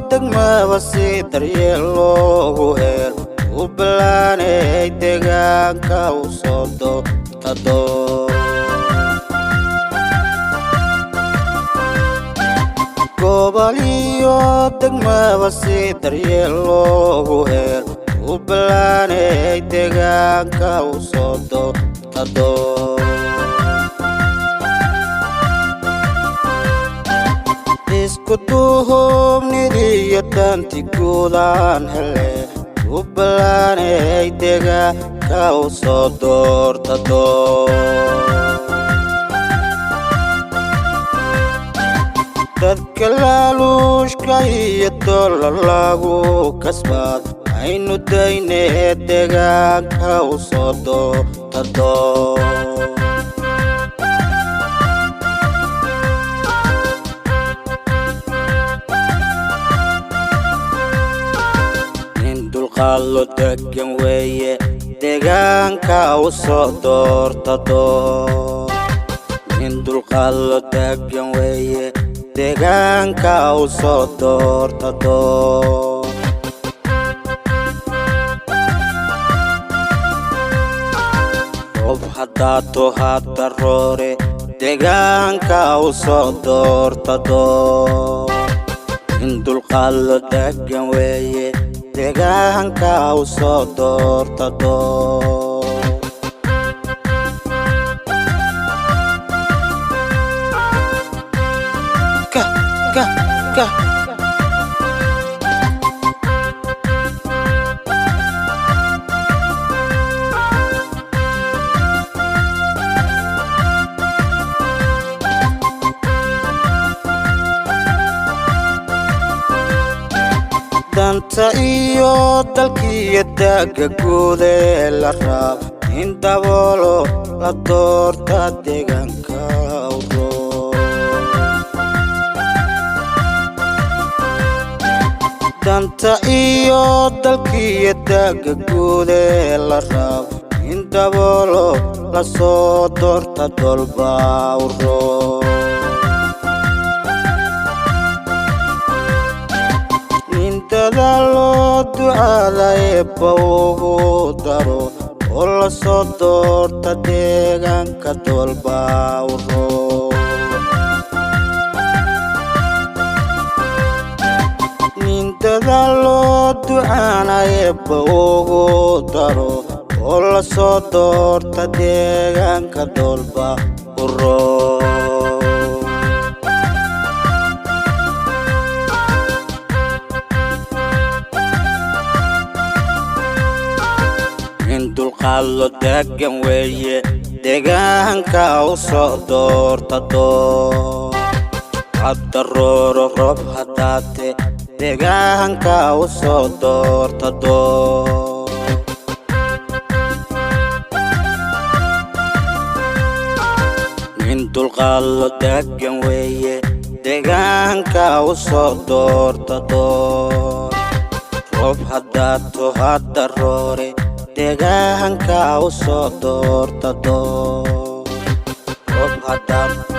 degmaba si daryeel loogu helo u ballaanay deegaanka u soo doortado gobol iyo degmaba si daryeel loogu helo u ballaanay deegaanka u soo doortado isku duubnidiyo danti guudaan hele u ballaanay deegaanka u soo doortado dadka laaluushka iyo dollar lagu kasbaado aynu daynee deegaanka u soo doortado dulqaalo degan weeye deegaanka u soo doortado nin dulqaalo degan weeye deegaanka u soo doortado roob haddaato hadaroore deegaanka u soo doortado nin dulqaalo degan weeye deegaanka u soo doortado danta iyo dalkiyo daaga guud ee la raab in daboolo la doorta deegaanka u roob danta iyo dalkiyo daaga guud ee la raab in daboolo la soo doorta dolba u roob dadaaloo ducada eebba ugu daro oo la soo doorta deegaanka dolba u roob nin dadaaloo ducana eebba ugu daro oo la soo doorta deegaanka dolba u roob dulqaalo degan weeye deegaanka u soo doortado hadarooro roob haddaate deegaanka u soo doortado nin dulqaalo degan weeye deegaanka u soo doortado roob haddaato hadaroore deegaanka u soo doortado roob haddaato